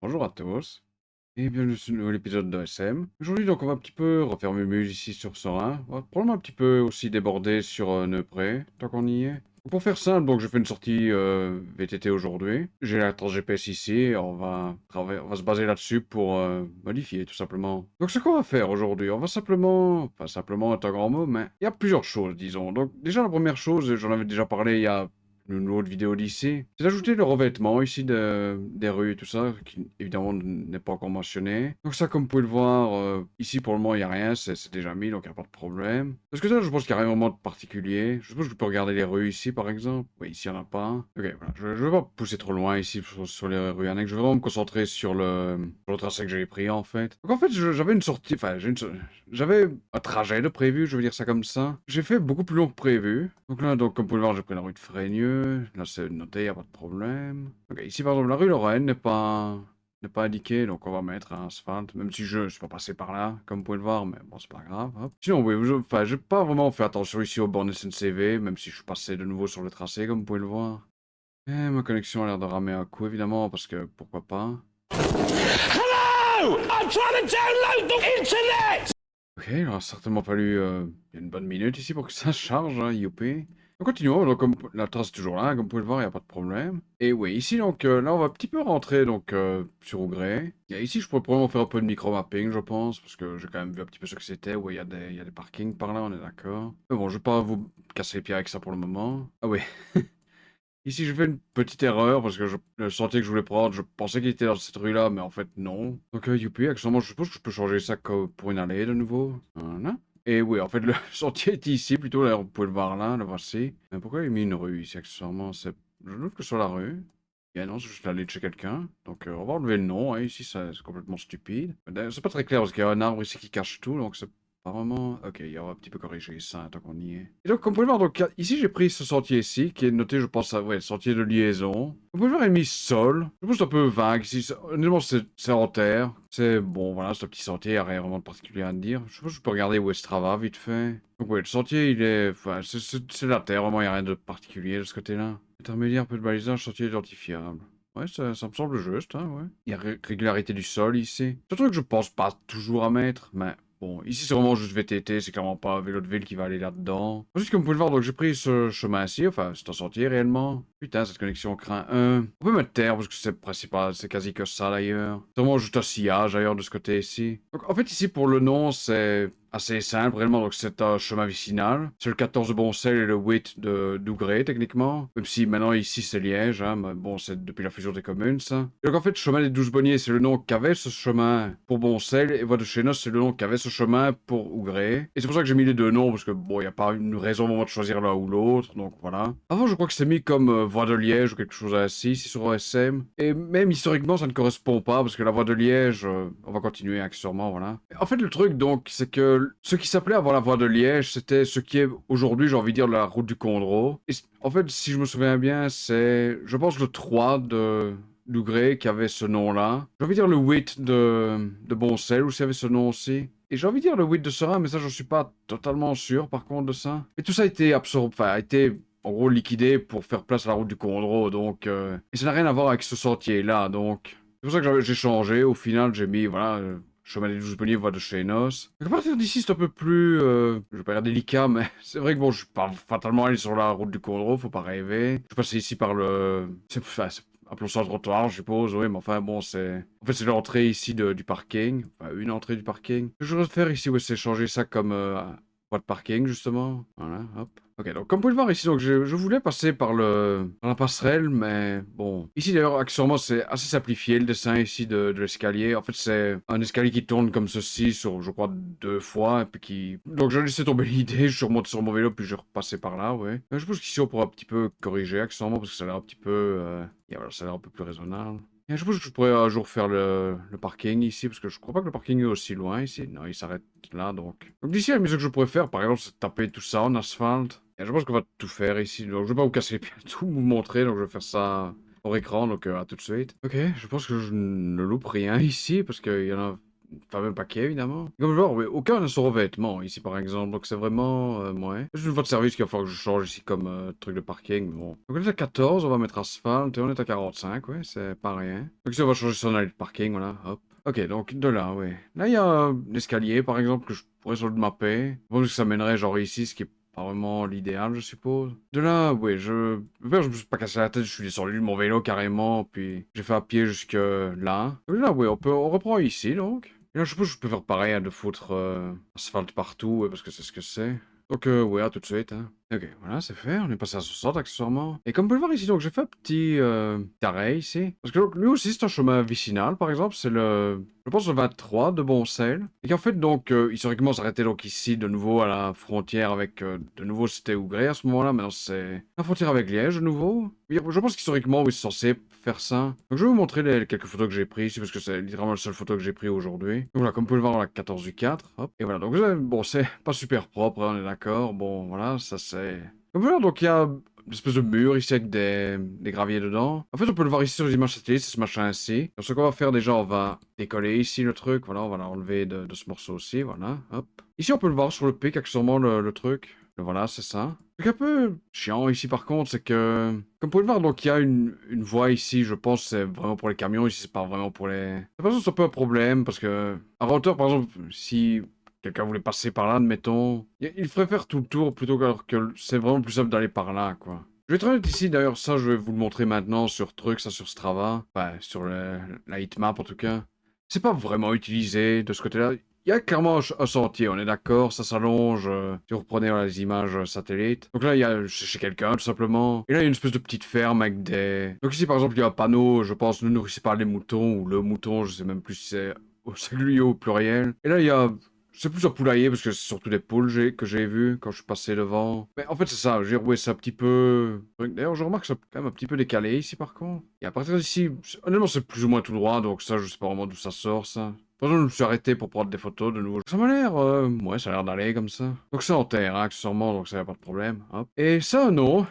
Bonjour à tous et bienvenue sur un nouvel épisode de SM. Aujourd'hui donc on va un petit peu refaire mes muses ici sur Sora. On va probablement un petit peu aussi déborder sur Neupré, tant qu'on y est. Pour faire simple, donc je fais une sortie VTT aujourd'hui. J'ai la trace GPS ici et on va se baser là-dessus pour modifier tout simplement. Donc ce qu'on va faire aujourd'hui, on va simplement, enfin simplement est un grand mot, mais il y a plusieurs choses disons. Donc déjà la première chose, j'en avais déjà parlé il y a une autre vidéo d'ici, c'est d'ajouter le revêtement ici des rues et tout ça, qui évidemment n'est pas encore mentionné. Donc ça, comme vous pouvez le voir, ici pour le moment il n'y a rien, c'est déjà mis, donc il n'y a pas de problème. Parce que ça, je pense qu'il n'y a rien vraiment de particulier. Je suppose que je peux regarder les rues ici par exemple. Oui, ici il n'y en a pas. Ok, voilà, je ne vais pas pousser trop loin ici sur les rues annexes, je vais vraiment me concentrer sur le tracé que j'ai pris en fait. Donc en fait, j'avais une sortie, enfin j'avais un trajet de prévu, je veux dire ça comme ça. J'ai fait beaucoup plus long que prévu. Donc là, donc, comme vous pouvez le voir, j'ai pris la rue de Frégneux. Là, c'est noté, y a pas de problème. Ok, ici, par exemple, la rue Lorraine n'est pas indiquée, donc on va mettre un asphalte. Même si je suis pas passé par là, comme vous pouvez le voir, mais bon, c'est pas grave. Hop. Sinon, oui, enfin, j'ai pas vraiment fait attention ici aux bornes SNCV, même si je suis passé de nouveau sur le tracé, comme vous pouvez le voir. Et ma connexion a l'air de ramer un coup, évidemment, parce que pourquoi pas. Hello! I'm trying to download the internet! Ok, il aura certainement fallu une bonne minute ici pour que ça charge, hein, youpi. Donc continuons, donc comme la trace est toujours là, comme vous pouvez le voir, il n'y a pas de problème. Et oui, ici donc, là on va un petit peu rentrer donc sur Ougré. Et ici je pourrais probablement faire un peu de micro-mapping, je pense, parce que j'ai quand même vu un petit peu ce que c'était, où il y a des parkings par là, on est d'accord. Mais bon, je vais pas vous casser les pieds avec ça pour le moment. Ah oui, ici, je fais une petite erreur parce que le sentier que je voulais prendre, je pensais qu'il était dans cette rue-là, mais en fait, non. Donc, youpi, actuellement, je suppose que je peux changer ça pour une allée de nouveau. Voilà. Et oui, en fait, le sentier est ici, plutôt, là, vous pouvez le voir là, le voici. Mais pourquoi il a mis une rue ici, accessoirement? Je doute que ce soit la rue. Et non, c'est juste l'allée de chez quelqu'un. Donc, on va enlever le nom, hein. Ici, c'est complètement stupide. D'ailleurs, c'est pas très clair parce qu'il y a un arbre ici qui cache tout, donc c'est pas vraiment. Ok, on va un petit peu corriger ça tant qu'on y est. Et donc, comme vous pouvez le voir, donc, ici j'ai pris ce sentier ici, qui est noté, je pense, ouais, sentier de liaison. Vous pouvez voir, il est mis sol. Je pense que c'est un peu vague ici. Honnêtement, c'est en terre. C'est bon, voilà, c'est un petit sentier, il n'y a rien vraiment de particulier à dire. Je pense que je peux regarder où est Strava vite fait. Donc, ouais, le sentier, il est. Enfin, c'est la terre, vraiment, il n'y a rien de particulier de ce côté-là. Intermédiaire, un peu de balisage, sentier identifiable. Ouais, ça me semble juste, hein, ouais. Il y a régularité du sol ici. C'est un truc que je pense pas toujours à mettre, mais bon, ici c'est vraiment juste VTT, c'est clairement pas un vélo de ville qui va aller là-dedans. Juste comme vous pouvez le voir, donc j'ai pris ce chemin-ci, enfin c'est un sentier réellement. Putain, cette connexion craint un. On peut mettre terre parce que c'est principal, c'est quasi que ça d'ailleurs. C'est vraiment juste un sillage d'ailleurs de ce côté-ci. Donc en fait ici pour le nom c'est assez simple réellement, donc c'est un chemin vicinal. C'est le 14 de Boncel et le 8 de Dougray techniquement. Même si maintenant ici c'est Liège, hein, mais bon c'est depuis la fusion des communes ça. Et donc en fait chemin des 12 Bonniers c'est le nom qu'avait ce chemin pour Boncel et Voie de Chénos c'est le nom qu'avait ce chemin pour Ougré. Et c'est pour ça que j'ai mis les deux noms parce que bon il n'y a pas une raison vraiment de choisir l'un ou l'autre, donc voilà. Avant je crois que c'était mis comme Voie de Liège ou quelque chose ainsi, ici sur OSM. Et même historiquement ça ne correspond pas parce que la Voie de Liège, on va continuer accessoirement, voilà. En fait le truc donc c'est que ce qui s'appelait avant la voie de Liège, c'était ce qui est aujourd'hui, j'ai envie de dire, la route du Condro. Et en fait, si je me souviens bien, c'est, je pense, le 3 de Dougray qui avait ce nom-là. J'ai envie de dire le 8 de Boncel aussi avait ce nom aussi. Et j'ai envie de dire le 8 de Serein, mais ça, je suis pas totalement sûr, par contre, de ça. Et tout ça a été absorbé, enfin, a été, en gros, liquidé pour faire place à la route du Condro, donc... Et ça n'a rien à voir avec ce sentier-là, donc... C'est pour ça que j'ai changé. Au final, j'ai mis, voilà, chemin des 12 Bonniers, voie de chez Enos. Donc à partir d'ici, c'est un peu plus, je vais pas dire délicat, mais c'est vrai que bon, je suis pas fatalement allé sur la route du Condro, faut pas rêver. Je suis passé ici par le, enfin, appelons ça un trottoir, je suppose, oui, mais enfin bon, en fait, c'est l'entrée ici du parking, enfin, une entrée du parking. Ce que je voudrais faire ici, ouais, c'est changer ça comme, voie de parking, justement. Voilà, hop. Ok, donc comme vous pouvez le voir ici, donc je voulais passer par la passerelle, mais bon. Ici d'ailleurs, accessoirement, c'est assez simplifié le dessin ici de l'escalier. En fait, c'est un escalier qui tourne comme ceci sur, je crois, deux fois, et puis qui... Donc j'ai laissé tomber l'idée, je suis remonté sur mon vélo, puis je repassais par là, ouais. Je pense qu'ici on pourra un petit peu corriger accessoirement, parce que ça a l'air un petit peu... voilà, ça a l'air un peu plus raisonnable. Et je pense que je pourrais un jour faire le parking ici, parce que je crois pas que le parking est aussi loin ici. Non, il s'arrête là, donc. Donc d'ici, la mise que je pourrais faire, par exemple, c'est taper tout ça en asphalte. Et je pense qu'on va tout faire ici. Donc je vais pas vous casser les pieds, tout vous montrer, donc je vais faire ça hors écran, donc à tout de suite. Ok, je pense que je ne loupe rien ici, parce qu'il y en a fameux paquet, évidemment. Comme je vois, ouais, aucun n'a son revêtement ici, par exemple. Donc c'est vraiment, ouais. C'est une voie de service qu'il va falloir que je change ici comme truc de parking. Mais bon. Donc on est à 14, on va mettre asphalte et on est à 45, ouais, c'est pas rien. Donc ici, on va changer son allée de parking, voilà, hop. Ok, donc de là, ouais. Là, il y a un escalier, par exemple, que je pourrais sur le mapper. Bon, ça mènerait genre ici, ce qui est pas vraiment l'idéal, je suppose. De là, ouais, je me suis pas cassé la tête, je suis descendu de mon vélo carrément, puis j'ai fait à pied jusque là. De là, ouais, on reprend ici, donc. Et là, je suppose que je peux faire pareil, hein, de foutre asphalte partout, ouais, parce que c'est ce que c'est. Donc, ouais, à tout de suite, hein. Ok, voilà, c'est fait. On est passé à 60 accessoirement. Et comme vous pouvez le voir ici, donc j'ai fait un petit arrêt ici. Parce que donc, lui aussi, c'est un chemin vicinal, par exemple. C'est le, je pense, le 23 de Boncel. Et qu'en fait, donc, historiquement, s'arrêtait donc ici, de nouveau, à la frontière avec, de nouveau, c'était Ougré à ce moment-là. Maintenant, c'est la frontière avec Liège, de nouveau. Oui, je pense qu'historiquement, oui, c'est censé faire ça. Donc, je vais vous montrer les quelques photos que j'ai prises ici, parce que c'est littéralement la seule photo que j'ai prise aujourd'hui. Donc, voilà, comme vous pouvez le voir, la 14 du 4. Hop. Et voilà, donc, bon, c'est pas super propre, hein, on est d'accord. Bon, voilà, ça c'est. Donc voilà, donc il y a une espèce de mur ici avec des graviers dedans. En fait, on peut le voir ici sur les images satellites, c'est ce machin-ci. Donc ce qu'on va faire déjà, on va décoller ici le truc. Voilà, on va l'enlever de ce morceau-ci, voilà, hop. Ici, on peut le voir sur le pic, accessoirement, le truc. Et voilà, c'est ça. Ce qui est un peu chiant ici, par contre, c'est que... Comme vous pouvez le voir, donc il y a une voie ici, je pense c'est vraiment pour les camions. Ici, c'est pas vraiment pour les... De toute façon, c'est un peu un problème, parce que... À hauteur, par exemple, si quelqu'un voulait passer par là, admettons. Il ferait faire tout le tour plutôt que c'est vraiment plus simple d'aller par là, quoi. Je vais être honnête ici, d'ailleurs, ça, je vais vous le montrer maintenant sur truc, ça sur Strava. Enfin, sur la heatmap en tout cas. C'est pas vraiment utilisé de ce côté-là. Il y a clairement un sentier, on est d'accord, ça s'allonge. Si vous reprenez les images satellites. Donc là, il y a chez quelqu'un, tout simplement. Et là, il y a une espèce de petite ferme avec des... Donc ici, par exemple, il y a un panneau, je pense, ne nourrissez pas les moutons, ou le mouton, je sais même plus si c'est au singulier ou au pluriel. Et là, il y a... C'est plus un poulailler parce que c'est surtout des poules que j'ai vu quand je suis passé devant. Mais en fait, c'est ça. J'ai roué ça un petit peu. D'ailleurs, je remarque que c'est quand même un petit peu décalé ici par contre. Et à partir d'ici, honnêtement, c'est plus ou moins tout droit. Donc ça, je sais pas vraiment d'où ça sort ça. Par exemple, je me suis arrêté pour prendre des photos de nouveau. Ça m'a l'air. Ouais, ça a l'air d'aller comme ça. Donc c'est en terre, hein, accessoirement, donc ça y a pas de problème. Hop. Et ça, non.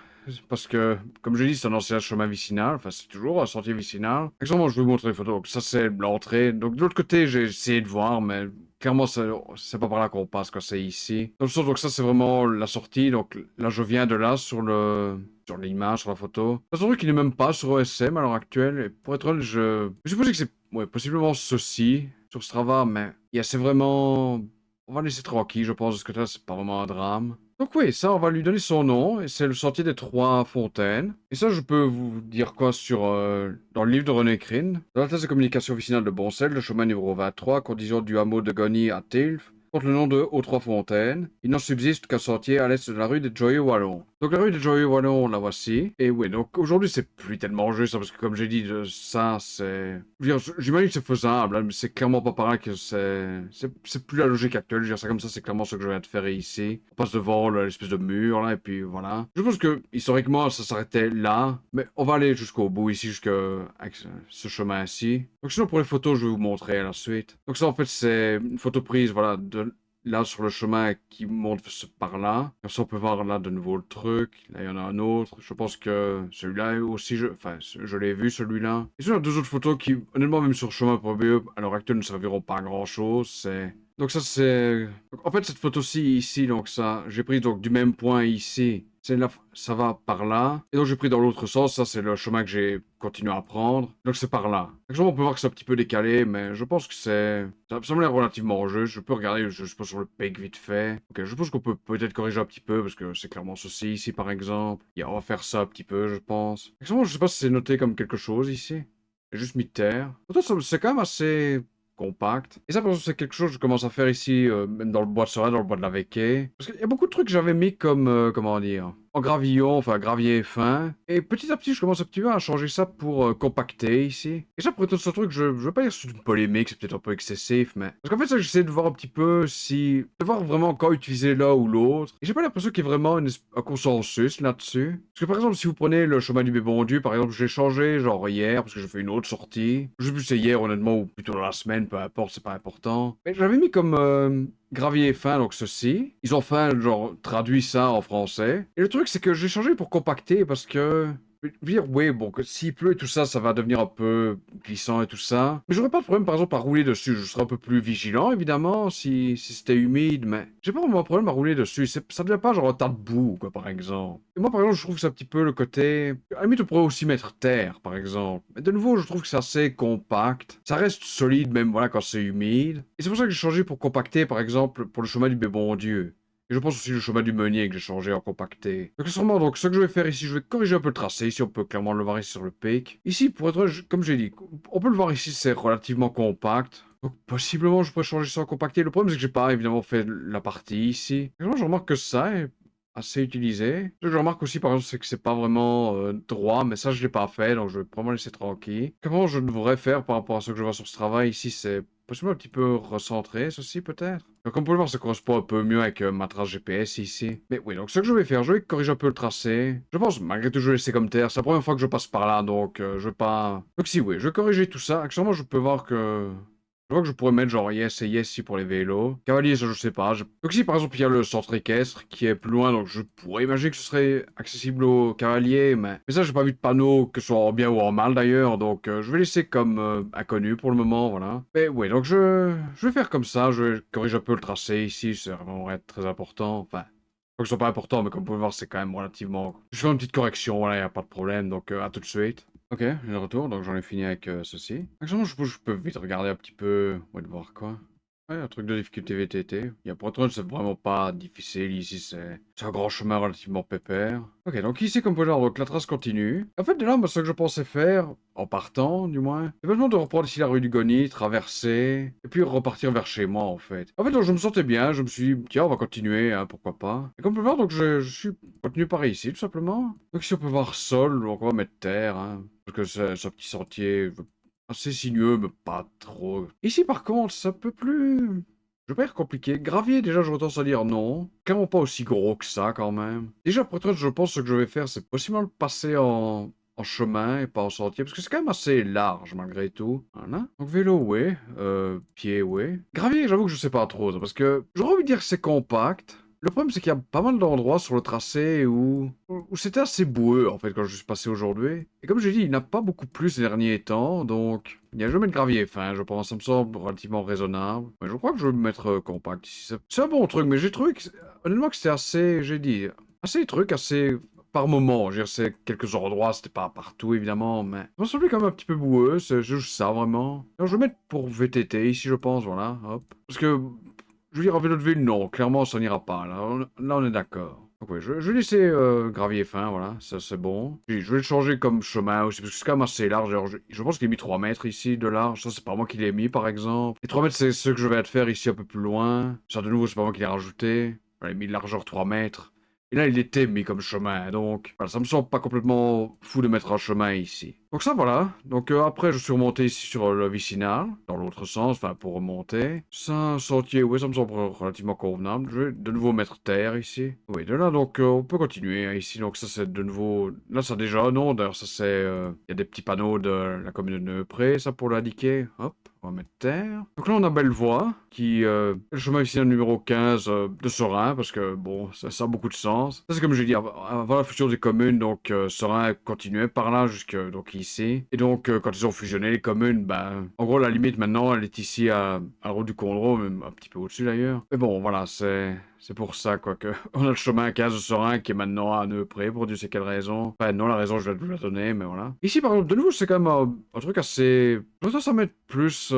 Parce que, comme je dis, c'est un ancien chemin vicinal. Enfin, c'est toujours un sentier vicinal. Accessoirement, je vais vous montrer les photos. Donc ça, c'est l'entrée. Donc de l'autre côté, j'ai essayé de voir, mais clairement, c'est pas par là qu'on passe, quoi. C'est ici. Dans le sens, donc ça, c'est vraiment la sortie. Donc là, je viens de là sur l'image, sur la photo. C'est un truc qui n'est même pas sur OSM à l'heure actuelle. Et pour être honnête, je suppose que c'est, ouais, possiblement ceci sur Strava, mais c'est vraiment... On va le laisser tranquille, je pense, parce que là, c'est pas vraiment un drame. Donc oui, ça, on va lui donner son nom, et c'est le sentier des Trois Fontaines. Et ça, je peux vous dire quoi sur... dans le livre de René Crin. Dans la thèse de communication officielle de Boncel, le chemin numéro 23, condition du hameau de Gony à Tilf, porte le nom de Aux Trois Fontaines. Il n'en subsiste qu'un sentier à l'est de la rue des Joyeux Wallons. Donc la rue des Joyeux Wallons, la voici. Et oui, donc aujourd'hui, c'est plus tellement juste, parce que comme j'ai dit, ça, c'est... Je veux dire, j'imagine que c'est faisable, hein, mais c'est clairement pas par là que c'est plus la logique actuelle. Je veux dire, ça comme ça, c'est clairement ce que je viens de faire ici. On passe devant l'espèce de mur, là, et puis voilà. Je pense que, historiquement, ça s'arrêtait là, mais on va aller jusqu'au bout, ici, avec ce chemin-ci. Donc sinon, pour les photos, je vais vous montrer à la suite. Donc ça, en fait, c'est une photo prise, voilà, de là sur le chemin qui monte par là. Comme ça, on peut voir là de nouveau le truc. Là, il y en a un autre. Je pense que celui-là aussi, enfin, je l'ai vu celui-là. Et sur deux autres photos qui, honnêtement, même sur le chemin pour BE, à l'heure actuelle, ne serviront pas à grand-chose. Donc ça, c'est... En fait, cette photo-ci, ici, donc ça, j'ai pris donc du même point ici. Ça va par là. Et donc j'ai pris dans l'autre sens. Ça, c'est le chemin que j'ai continué à prendre. Donc c'est par là. Actuellement, on peut voir que c'est un petit peu décalé, mais je pense que ça me l'air relativement juste. Je peux regarder, je pense, sur le PEG vite fait. Ok, je pense qu'on peut peut-être corriger un petit peu, parce que c'est clairement ceci ici, par exemple. Et on va faire ça un petit peu, je pense. Actuellement, je sais pas si c'est noté comme quelque chose ici. J'ai juste mis terre. Pourtant, c'est quand même assez compact. Et ça, par exemple, c'est quelque chose que je commence à faire ici, même dans le bois de Sera, dans le bois de la Véquée. Parce qu'il y a beaucoup de trucs que j'avais mis comme, comment dire, en gravillon, enfin gravier fin. Et petit à petit, je commence un petit peu à changer ça pour compacter ici. Et ça, pour être ce truc, je veux pas dire que c'est une polémique, c'est peut-être un peu excessif, mais... Parce qu'en fait, ça, j'essaie de voir un petit peu si... De voir vraiment quand utiliser l'un ou l'autre. Et j'ai pas l'impression qu'il y ait vraiment un consensus là-dessus. Parce que par exemple, si vous prenez le chemin du Bébondu, par exemple, je l'ai changé genre hier, parce que j'ai fait une autre sortie. Je sais plus si c'est hier, honnêtement, ou plutôt dans la semaine, peu importe, c'est pas important. Mais j'avais mis comme... gravier fin, donc ceci. Ils ont enfin, genre, traduit ça en français. Et le truc, c'est que j'ai changé pour compacter parce que Je veux dire, oui, bon, que s'il pleut et tout ça, ça va devenir un peu glissant et tout ça. Mais j'aurais pas de problème, par exemple, à rouler dessus. Je serais un peu plus vigilant, évidemment, si c'était humide, mais j'ai pas vraiment un problème à rouler dessus. Ça devient pas genre un tas de boue, quoi, par exemple. Et moi, par exemple, je trouve que c'est un petit peu le côté... À la limite, on pourrait aussi mettre terre, par exemple. Mais de nouveau, je trouve que c'est assez compact. Ça reste solide, même, voilà, quand c'est humide. Et c'est pour ça que j'ai changé pour compacter, par exemple, pour le chemin du Bon Dieu. Et je pense aussi le chemin du Meunier que j'ai changé en compacté. Donc sûrement, donc ce que je vais faire ici, je vais corriger un peu le tracé. Ici, on peut clairement le voir ici sur le pic. Ici, pour être honnête, comme j'ai dit, on peut le voir ici, c'est relativement compact. Donc possiblement, je pourrais changer ça en compacté. Le problème, c'est que j'ai pas évidemment fait la partie ici. Et moi, je remarque que ça est assez utilisé. Ce que je remarque aussi, par exemple, c'est que c'est pas vraiment droit, mais ça, je l'ai pas fait, donc je vais probablement laisser tranquille. Comment je devrais faire par rapport à ce que je vois sur ce travail ici, c'est possiblement un petit peu recentré, ceci peut-être. Donc, comme vous pouvez le voir, ça correspond un peu mieux avec ma trace GPS ici. Mais oui, donc ce que je vais faire, je vais corriger un peu le tracé. Je pense, malgré tout, je vais laisser comme terre. C'est la première fois que je passe par là, donc je vais pas... Donc si, oui, je vais corriger tout ça. Actuellement, je peux voir que... Je vois que je pourrais mettre genre yes et yes ici pour les vélos. Cavalier, ça je sais pas. Donc ici par exemple il y a le centre équestre qui est plus loin, donc je pourrais imaginer que ce serait accessible aux cavaliers, mais ça j'ai pas vu de panneau, que ce soit en bien ou en mal d'ailleurs, donc je vais laisser comme inconnu pour le moment, voilà. Mais ouais, donc je vais faire comme ça, je vais corriger un peu le tracé ici, c'est vraiment très important, enfin... Faut que ce soit pas important, mais comme vous pouvez voir, c'est quand même relativement... Je fais une petite correction, voilà, y a pas de problème, donc à tout de suite. Ok, j'ai le retour, donc j'en ai fini avec ceci. Actuellement, je peux vite regarder un petit peu, ouais, de voir quoi. Ouais, un truc de difficulté VTT. Il y a pour être honnête, c'est vraiment pas difficile. Ici, c'est un grand chemin relativement pépère. Ok, donc ici, comme vous pouvez voir, donc la trace continue. En fait, de là, moi, ce que je pensais faire, en partant, du moins, c'est vraiment de reprendre ici la rue du Goni, traverser, et puis repartir vers chez moi, en fait. En fait, donc, je me sentais bien, je me suis dit, tiens, on va continuer, hein, pourquoi pas. Et comme vous pouvez voir, donc, je suis continu par ici, tout simplement. Donc, ici, on peut voir sol, donc on va mettre terre, hein, parce que c'est un petit sentier assez sinueux, mais pas trop. Ici, par contre, c'est un peu plus... Je vais pas dire compliqué. Gravier, déjà, j'aurais tendance à dire non. Clairement pas aussi gros que ça, quand même. Déjà, pour être honnête, je pense que ce que je vais faire, c'est possiblement le passer en chemin et pas en sentier, parce que c'est quand même assez large, malgré tout. Voilà. Donc, vélo, ouais. Pied, ouais. Gravier, j'avoue que je sais pas trop, ça, parce que j'aurais envie de dire que c'est compact. Le problème, c'est qu'il y a pas mal d'endroits sur le tracé où c'était assez boueux, en fait, quand je suis passé aujourd'hui. Et comme j'ai dit, il n'a pas beaucoup plu ces derniers temps, donc il n'y a jamais de gravier fin, je pense. Ça me semble relativement raisonnable. Mais je crois que je vais me mettre compact ici. C'est un bon truc, mais j'ai trouvé que, honnêtement, que c'était assez, j'ai dit, assez truc, assez par moment. Je veux dire, c'est quelques endroits, c'était pas partout, évidemment, mais ça m'a semblé quand même un petit peu boueux, c'est juste ça, vraiment. Alors, je vais mettre pour VTT ici, je pense, voilà, hop. Parce que je veux dire, en vélo de ville, non, clairement, ça n'ira pas. Là, on est d'accord. Donc, ouais, je vais laisser gravier fin, voilà, ça c'est bon. Puis, je vais le changer comme chemin aussi, parce que c'est quand même assez large. Alors, je pense qu'il est mis 3 mètres ici de large. Ça, c'est pas moi qui l'ai mis, par exemple. Et 3 mètres, c'est ce que je vais te faire ici un peu plus loin. Ça, de nouveau, c'est pas moi qui l'ai rajouté. J'avais mis de largeur 3 mètres. Et là, il était mis comme chemin, donc voilà, ça me semble pas complètement fou de mettre un chemin ici. Donc ça, voilà. Donc après, je suis remonté ici sur le vicinal, dans l'autre sens, enfin pour remonter. C'est un sentier, oui, ça me semble relativement convenable. Je vais de nouveau mettre terre ici. Oui, de là, donc on peut continuer hein, ici. Donc ça, c'est de nouveau... Là, ça déjà, non, d'ailleurs, ça c'est... Il y a des petits panneaux de la commune de Neupré, ça pour l'indiquer. Hop. On va mettre terre. Donc là, on a Bellevoie, qui le chemin ici numéro 15 de Serein, parce que bon, ça a beaucoup de sens. Ça, c'est comme je dis, avant la fusion des communes, donc Serein continuait par là jusque donc ici. Et donc, quand ils ont fusionné les communes, ben, en gros, la limite maintenant, elle est ici à la route du Condro, même un petit peu au-dessus d'ailleurs. Mais bon, voilà, c'est pour ça, quoi, que on a le chemin 15 de Serein qui est maintenant à Neupré, pour Dieu sait quelle raison. Enfin, non, la raison, je vais vous la donner, mais voilà. Ici, par exemple, de nouveau, c'est quand même un truc assez... Je pense ça mettre plus,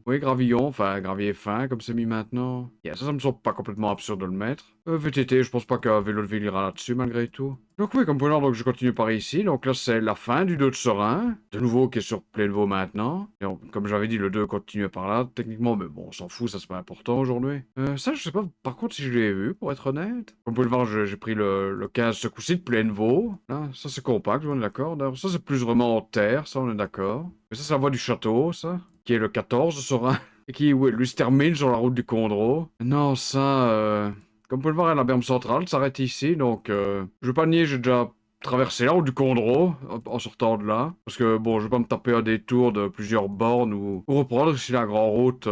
oui, gravillon, enfin, gravier fin, comme c'est mis maintenant. Yeah, ça me semble pas complètement absurde de le mettre. VTT, je pense pas qu'un vélo de ville ira là-dessus, malgré tout. Donc oui, comme vous pouvez voir, donc je continue par ici. Donc là, c'est la fin du 2 de Serein. De nouveau, qui est sur Plainevaux maintenant. Et comme j'avais dit, le 2 continue par là, techniquement, mais bon, on s'en fout, ça c'est pas important aujourd'hui. Ça, je sais pas, par contre, si je l'ai vu, pour être honnête. Comme vous pouvez le voir, j'ai pris le 15 ce coup-ci de Plainevaux. Là, ça c'est compact, on est d'accord. D'ailleurs, ça c'est plus vraiment en terre, ça on est d'accord. Mais ça, c'est la voie du château, ça. Qui est le 14 de Serein. Et qui, ouais, lui, se termine sur la route du Condro. Non, ça, comme vous pouvez le voir, la berme centrale s'arrête ici, donc je vais pas nier, j'ai déjà traversé la route du Condro en sortant de là. Parce que bon, je vais pas me taper un détour de plusieurs bornes ou reprendre ici la grande route,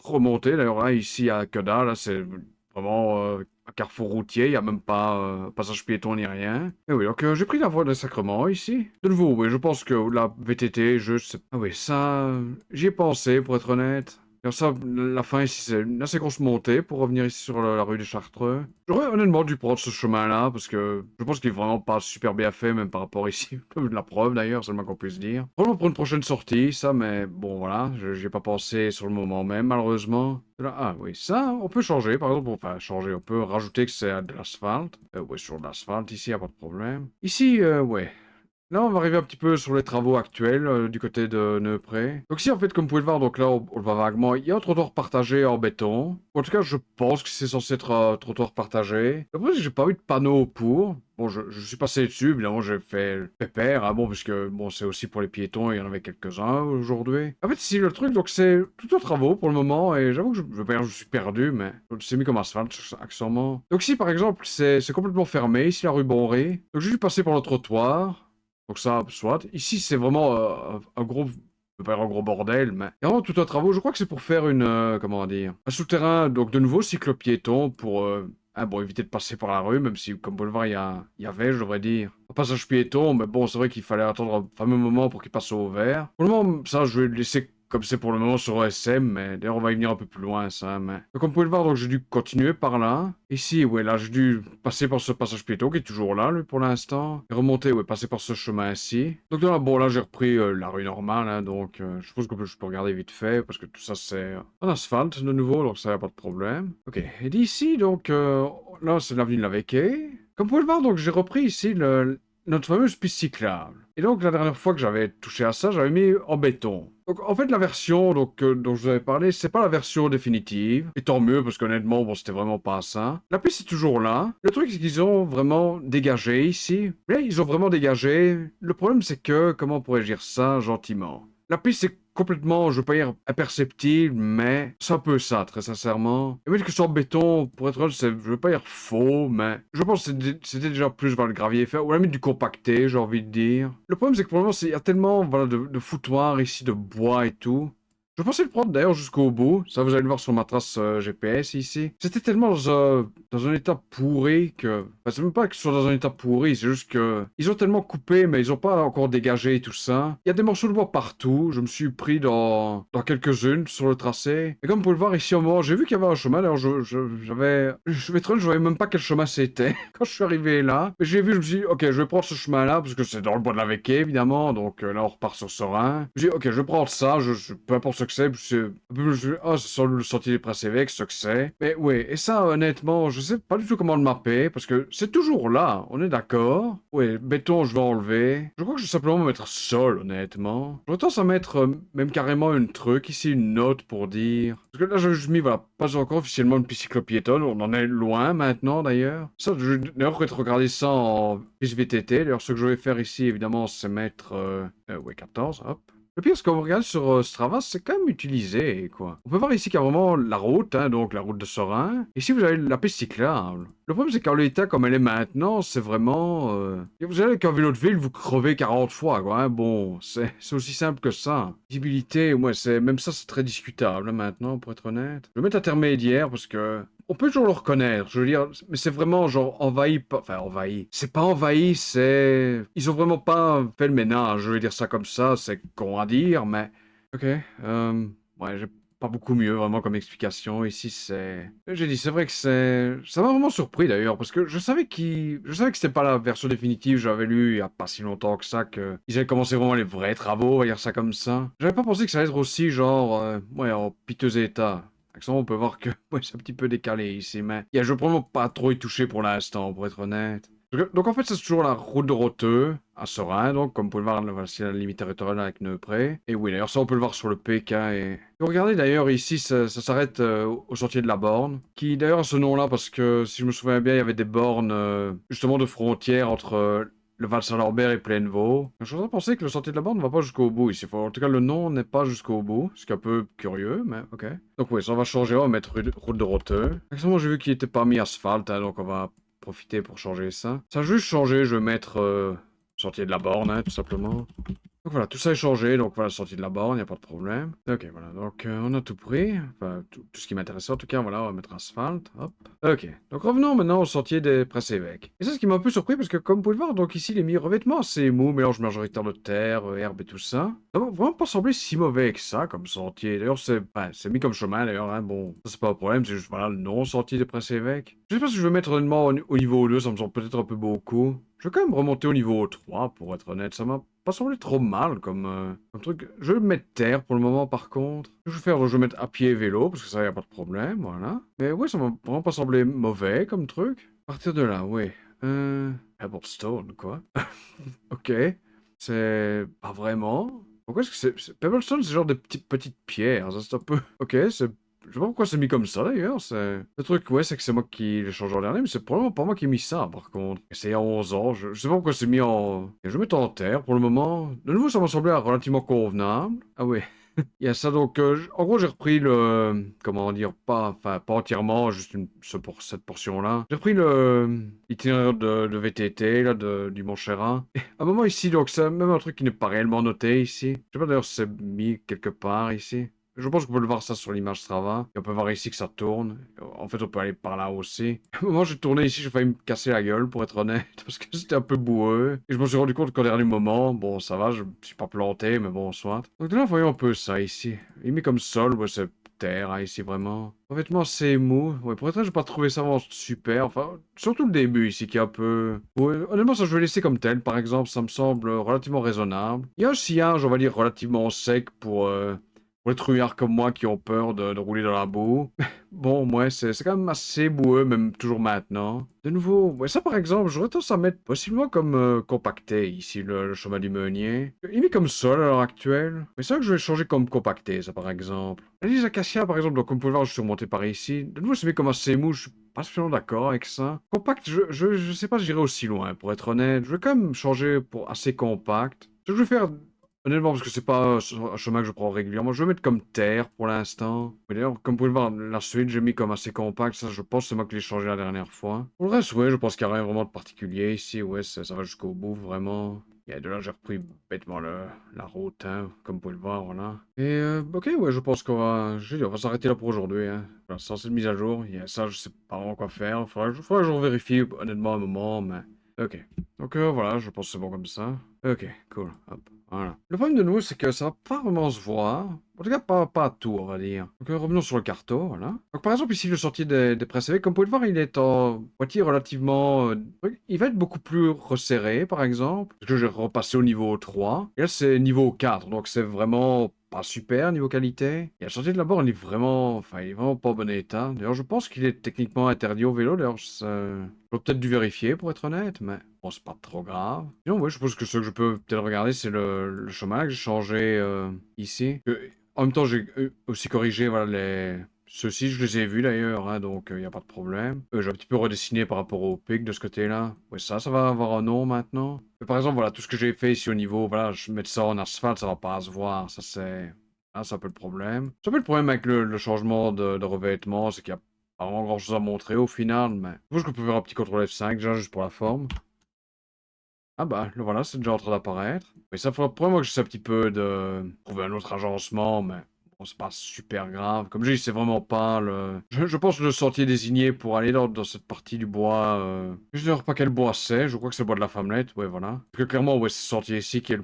remonter. D'ailleurs, là, ici à Queda, là, c'est vraiment un carrefour routier, il n'y a même pas passage piéton ni rien. Et oui, donc j'ai pris la voie des Sacrements ici. De nouveau, oui, je pense que la VTT, je sais... Ah oui, ça, j'y ai pensé, pour être honnête. Comme ça, la fin ici, c'est une assez grosse montée pour revenir ici sur la rue des Chartreux. J'aurais honnêtement dû prendre ce chemin-là, parce que je pense qu'il est vraiment pas super bien fait, même par rapport ici. La preuve d'ailleurs, c'est le moins qu'on puisse dire. Probablement pour une prochaine sortie, ça, mais bon, voilà, j'y ai pas pensé sur le moment même, malheureusement. Là, ah oui, ça, on peut changer, par exemple, enfin, changer, on peut rajouter que c'est de l'asphalte. Ouais, sur de l'asphalte, ici, y a pas de problème. Ici, ouais. Là, on va arriver un petit peu sur les travaux actuels du côté de Neupré. Donc ici, en fait, comme vous pouvez le voir, donc là, on le voit vaguement, il y a un trottoir partagé en béton. En tout cas, je pense que c'est censé être un trottoir partagé. Après, j'ai pas eu de panneau pour. Bon, je suis passé dessus, évidemment, j'ai fait le pépère, hein, bon, parce que, bon, c'est aussi pour les piétons, il y en avait quelques-uns aujourd'hui. En fait, ici, le truc, donc c'est tout en travaux pour le moment, et j'avoue que je veux pas dire que je suis perdu, mais c'est mis comme asphalte, accessoirement. Donc ici, par exemple, c'est complètement fermé, ici, la rue Bonry. Donc j'ai dû passer par le trottoir. Donc ça, soit. Ici, c'est vraiment un gros... Je veux pas dire un gros bordel, mais... Il y a vraiment tout un travaux. Je crois que c'est pour faire une... comment dire... Un souterrain, donc de nouveau, cyclo-piéton pour... ah, bon, éviter de passer par la rue, même si, comme vous pouvez le voir, il y avait, je devrais dire, un passage piéton, mais bon, c'est vrai qu'il fallait attendre un fameux moment pour qu'il passe au vert. Pour le moment, ça, je vais le laisser comme c'est pour le moment sur OSM, mais d'ailleurs on va y venir un peu plus loin ça. Mais... Donc comme vous pouvez le voir, donc j'ai dû continuer par là. Ici, ouais, là j'ai dû passer par ce passage piéton qui est toujours là, lui, pour l'instant. Et remonter, ouais, passer par ce chemin-ci. Donc là, bon, là j'ai repris la rue normale, hein, donc je suppose que je peux regarder vite fait, parce que tout ça c'est en asphalte de nouveau, donc ça y a pas de problème. Ok, et d'ici, donc là c'est l'avenue de la Vecquée. Comme vous pouvez le voir, donc j'ai repris ici notre fameuse piste cyclable. Et donc, la dernière fois que j'avais touché à ça, j'avais mis en béton. Donc, en fait, la version donc, dont je vous avais parlé, c'est pas la version définitive. Et tant mieux, parce qu'honnêtement, bon, c'était vraiment pas ça. La piste est toujours là. Le truc, c'est qu'ils ont vraiment dégagé ici. Là, ils ont vraiment dégagé. Le problème, c'est que, comment pourrais-je dire ça gentiment? La piste est complètement, je veux pas dire imperceptible, mais c'est un peu ça, très sincèrement. Et même que sur béton, pour être honnête, je veux pas dire faux, mais je pense que c'était déjà plus vers le gravier fait, ou à la limite du compacté, j'ai envie de dire. Le problème, c'est que pour le moment, il y a tellement voilà, de foutoirs ici, de bois et tout. Je pensais le prendre d'ailleurs jusqu'au bout. Ça, vous allez le voir sur ma trace GPS ici. C'était tellement dans un état pourri que... Enfin, c'est même pas que ce soit dans un état pourri, c'est juste que... Ils ont tellement coupé, mais ils ont pas encore dégagé tout ça. Il y a des morceaux de bois partout. Je me suis pris dans quelques-unes sur le tracé. Et comme vous pouvez le voir ici au moment, j'ai vu qu'il y avait un chemin. D'ailleurs, j'avais... Je vais être honnête, je voyais même pas quel chemin c'était quand je suis arrivé là. Mais j'ai vu, je me suis dit, ok, je vais prendre ce chemin-là, parce que c'est dans le bois de la Vecquée, évidemment. Donc là, on repart sur Serein. Je me suis dit, ok, je vais prendre ça, peu importe ce que c'est, ah, c'est sur le sentier des Princes-Évêques, ce que c'est. Mais oui, et ça, honnêtement, je sais pas du tout comment le mapper, parce que c'est toujours là, on est d'accord. Oui, béton, je vais enlever. Je crois que je vais simplement mettre sol, honnêtement. J'aurais tendance à mettre même carrément une truc, ici, une note pour dire... Parce que là, je mis, voilà, pas encore officiellement une piste cyclo-piétonne, on en est loin maintenant, d'ailleurs. Ça, je vais d'ailleurs regarder ça en piste VTT. D'ailleurs, ce que je vais faire ici, évidemment, c'est mettre... ouais, 14, hop. Le pire, c'est quand vous regardez sur Strava, c'est quand même utilisé, quoi. On peut voir ici qu'il y a vraiment la route, hein, donc la route de Serein. Ici, vous avez la piste cyclable. Le problème, c'est qu'en l'état comme elle est maintenant, c'est vraiment... Vous allez qu'un vélo de ville, vous crevez 40 fois, quoi. Hein. Bon, c'est aussi simple que ça. Visibilité, ouais, même ça, c'est très discutable, hein, maintenant, pour être honnête. Je vais mettre intermédiaire, parce que... On peut toujours le reconnaître, je veux dire, mais c'est vraiment genre envahi, enfin envahi. C'est pas envahi, c'est... Ils ont vraiment pas fait le ménage, je veux dire ça comme ça, c'est con à dire, mais... Ok, ouais, j'ai pas beaucoup mieux vraiment comme explication. Ici, c'est... J'ai dit, c'est vrai que c'est... Ça m'a vraiment surpris d'ailleurs, parce que je savais que c'était pas la version définitive, j'avais lu il y a pas si longtemps que ça, que ils avaient commencé vraiment les vrais travaux, on va dire ça comme ça. J'avais pas pensé que ça allait être aussi genre, ouais, en piteux état. On peut voir que ouais, c'est un petit peu décalé ici, mais je veux vraiment pas trop y toucher pour l'instant, pour être honnête. Donc en fait, c'est toujours la route de Roteux, à Serein, donc comme vous pouvez le voir, voici la limite territoriale avec Neupré. Et oui, d'ailleurs, ça on peut le voir sur le PK. Et regardez d'ailleurs, ici, ça s'arrête au sentier de la Borne, qui d'ailleurs a ce nom-là parce que, si je me souviens bien, il y avait des bornes justement de frontières entre... le Val-Saint-Lambert et Plaine-Vaux. Je suis en train de penser que le sentier de la Borne ne va pas jusqu'au bout ici. En tout cas, le nom n'est pas jusqu'au bout. Ce qui est un peu curieux, mais ok. Donc oui, ça on va changer. On va mettre route de Roteux. Actuellement, j'ai vu qu'il n'était pas mis asphalte, hein, donc on va profiter pour changer ça. Ça a juste changé. Je vais mettre sentier de la Borne, hein, tout simplement. Donc voilà, tout ça est changé, donc voilà, sortie de la borne, il a pas de problème. OK, voilà, donc on a tout pris, enfin tout ce qui m'intéressait en tout cas, voilà, on va mettre asphalte, hop. OK, donc revenons maintenant au sentier des Presse-Évêques. Et ça, ce qui m'a un peu surpris, parce que comme vous pouvez le voir, donc ici, il est mis revêtement assez mou, mélange majoritaire de terre, herbe et tout ça. Ça m'a vraiment pas semblé si mauvais que ça, comme sentier. D'ailleurs, c'est mis comme chemin, d'ailleurs, hein, bon, ça c'est pas un problème, c'est juste, voilà, le nom, sentier des Presse-Évêques. Je sais pas si je vais mettre honnêtement au niveau 2, ça me semble peut-être un peu beaucoup. Je vais quand même remonter au niveau 3, pour être honnête, ça m'a pas semblé trop mal comme truc. Je vais mettre terre pour le moment par contre. Je vais mettre à pied et vélo parce que ça y a pas de problème, voilà. Mais ouais, ça m'a vraiment pas semblé mauvais comme truc. À partir de là, ouais. Pebblestone, quoi. Ok. C'est pas vraiment. Pourquoi est-ce que Pebblestone, c'est genre des petites pierres. Ça, c'est un peu. Ok, c'est. Je sais pas pourquoi c'est mis comme ça d'ailleurs. Le truc, ouais, c'est que c'est moi qui l'ai changé en dernier, mais c'est probablement pas moi qui ai mis ça par contre. C'est il y a 11 ans. Je sais pas pourquoi c'est mis en. Et je vais mettre en terre pour le moment. De nouveau, ça m'a semblé relativement convenable. Ah ouais. Il y a ça donc, en gros j'ai repris comment dire, pas entièrement, juste cette portion-là. J'ai repris l'itinéraire de VTT, là, du Montchérat. Et à un moment ici, donc c'est même un truc qui n'est pas réellement noté ici. Je sais pas d'ailleurs si c'est mis quelque part ici. Je pense qu'on peut le voir ça sur l'image Strava. Et on peut voir ici que ça tourne. En fait, on peut aller par là aussi. À un moment, j'ai tourné ici, j'ai failli me casser la gueule, pour être honnête, parce que c'était un peu boueux. Et je me suis rendu compte qu'au dernier moment, bon, ça va, je me suis pas planté, mais bon, soit. Donc là, voyons un peu ça ici. Il met comme sol, ouais, c'est terre, hein, ici, vraiment. Honnêtement, c'est mou. Ouais, pour être honnête, j'ai pas trouvé ça vraiment super. Enfin, surtout le début ici, qui est un peu. Ouais, honnêtement, ça, je vais laisser comme tel, par exemple. Ça me semble relativement raisonnable. Il y a un sillage, on va dire, relativement sec pour les trouillards comme moi qui ont peur de rouler dans la boue. Bon, ouais, c'est quand même assez boueux, même toujours maintenant. De nouveau, ouais, ça par exemple, j'aurais tendance à mettre possiblement comme compacté ici, le chemin du meunier. Il est comme sol à l'heure actuelle. Mais c'est vrai que je vais changer comme compacté, ça par exemple. Les acacias par exemple, donc comme vous pouvez le voir, je suis remonté par ici. De nouveau, c'est mis comme assez mou, je suis pas spécialement d'accord avec ça. Compact, je sais pas si j'irai aussi loin, pour être honnête. Je vais quand même changer pour assez compact. Ce que je vais faire honnêtement, parce que c'est pas un chemin que je prends régulièrement, je vais mettre comme terre pour l'instant. Mais d'ailleurs, comme vous pouvez le voir, la suite, j'ai mis comme assez compact. Ça, je pense que c'est moi qui l'ai changé la dernière fois. Pour le reste, ouais, je pense qu'il n'y a rien vraiment de particulier ici. Ouais, ça va jusqu'au bout, vraiment. Et de là, j'ai repris bêtement la route, hein, comme vous pouvez le voir, voilà. Et ok, ouais, je pense on va s'arrêter là pour aujourd'hui, hein. Voilà, sans cette mise à jour, ça, je sais pas vraiment quoi faire. Faudra que je vérifie honnêtement un moment, mais ok. Donc voilà, je pense que c'est bon comme ça. Ok, cool. Hop. Voilà. Le problème de nous, c'est que ça va pas vraiment se voir. En tout cas, pas tout, on va dire. Donc, revenons sur le carton, voilà. Donc, par exemple, ici, le sortie des presses avec, comme vous pouvez le voir, il est en moitié relativement. Il va être beaucoup plus resserré, par exemple. Parce que je vais repasser au niveau 3. Et là, c'est niveau 4. Donc, c'est vraiment pas super niveau qualité. Et la sortie de la borne, il est vraiment pas en bon état. D'ailleurs, je pense qu'il est techniquement interdit au vélo. D'ailleurs, j'aurais peut-être dû vérifier, pour être honnête, mais bon, c'est pas trop grave. Sinon, ouais, je pense que ce que je peux peut-être regarder, c'est le chemin que j'ai changé ici. En même temps, j'ai aussi corrigé, voilà, ceux-ci, je les ai vus d'ailleurs, hein, donc il n'y a pas de problème. J'ai un petit peu redessiné par rapport au pic de ce côté-là. Ouais, ça va avoir un nom maintenant. Mais par exemple, voilà, tout ce que j'ai fait ici au niveau, voilà, je mets ça en asphalte, ça va pas se voir. Ça, c'est un peu le problème. C'est un peu le problème avec le changement de revêtement, c'est qu'il y a pas vraiment grand-chose à montrer au final, mais je pense qu'on peut faire un petit contrôle F5 déjà, juste pour la forme. Ah bah, le voilà, c'est déjà en train d'apparaître. Mais ça fera pour moi que j'essaie un petit peu de trouver un autre agencement, mais bon, c'est pas super grave. Comme je dis, c'est vraiment pas le. Je pense le sentier désigné pour aller dans cette partie du bois. Je ne sais pas quel bois c'est, je crois que c'est le bois de la Femmelette, ouais, voilà. Parce que clairement, ouais, c'est ce sentier ici qui est le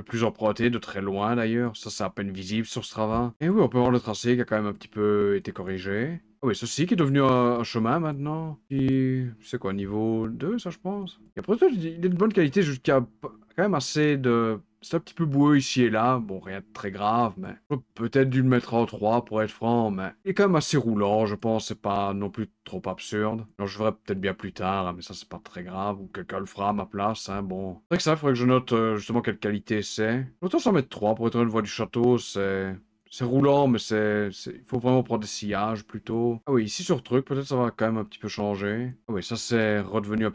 plus emprunté, de très loin d'ailleurs. Ça, c'est à peine visible sur Strava. Et oui, on peut voir le tracé qui a quand même un petit peu été corrigé. Ah oui, ceci qui est devenu un chemin maintenant. Et c'est quoi, niveau 2, ça, je pense. Et après tout, il est de bonne qualité, jusqu'à quand même assez de. C'est un petit peu boueux ici et là. Bon, rien de très grave, mais j'aurais peut-être dû le mettre en 3 pour être franc, mais il est quand même assez roulant, je pense. C'est pas non plus trop absurde. Alors, je ferai peut-être bien plus tard, hein, mais ça, c'est pas très grave. Ou quelqu'un le fera à ma place, hein. Bon. C'est vrai que ça, il faudrait que je note justement quelle qualité c'est. Autant s'en mettre 3 pour être une voie du château, c'est roulant, mais il faut vraiment prendre des sillages plutôt. Ah oui, ici sur truc, peut-être ça va quand même un petit peu changer. Ah oui, ça c'est redevenu un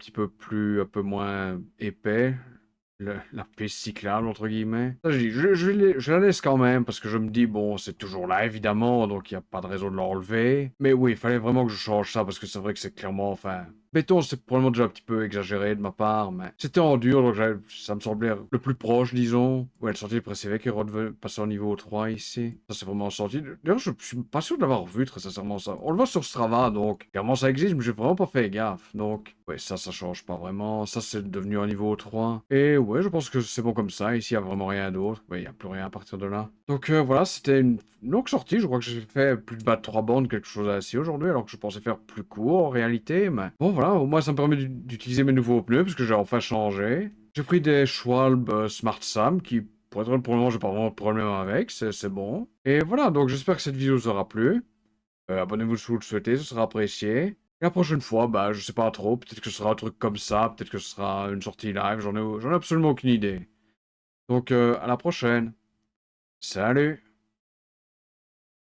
peu moins épais. La piste cyclable, entre guillemets. Ça, je la laisse quand même, parce que je me dis, bon, c'est toujours là, évidemment, donc il n'y a pas de raison de l'enlever. Mais oui, il fallait vraiment que je change ça, parce que c'est vrai que c'est clairement, enfin, Béton, c'est probablement déjà un petit peu exagéré de ma part, mais c'était en dur, donc ça me semblait le plus proche, disons. Ouais, le sentier précédent qui est passé au niveau 3 ici. Ça, c'est vraiment un sentier. D'ailleurs, je suis pas sûr de l'avoir vu, très sincèrement, ça. On le voit sur Strava, donc clairement ça existe, mais j'ai vraiment pas fait gaffe. Donc, ouais, ça change pas vraiment. Ça, c'est devenu un niveau 3. Et ouais, je pense que c'est bon comme ça. Ici, il y a vraiment rien d'autre. Ouais, il y a plus rien à partir de là. Donc voilà, c'était une longue sortie. Je crois que j'ai fait plus de 3 bandes, quelque chose ainsi aujourd'hui, alors que je pensais faire plus court en réalité. Mais bon, voilà, au moins ça me permet d'utiliser mes nouveaux pneus, parce que j'ai enfin changé. J'ai pris des Schwalbe Smart Sam qui, pour être honnête, pour le moment, j'ai pas vraiment de problème avec. C'est bon. Et voilà, donc j'espère que cette vidéo vous aura plu. Abonnez-vous si vous le souhaitez, ce sera apprécié. Et la prochaine fois, bah, je sais pas trop. Peut-être que ce sera un truc comme ça. Peut-être que ce sera une sortie live. J'en ai absolument aucune idée. Donc, à la prochaine. Salut!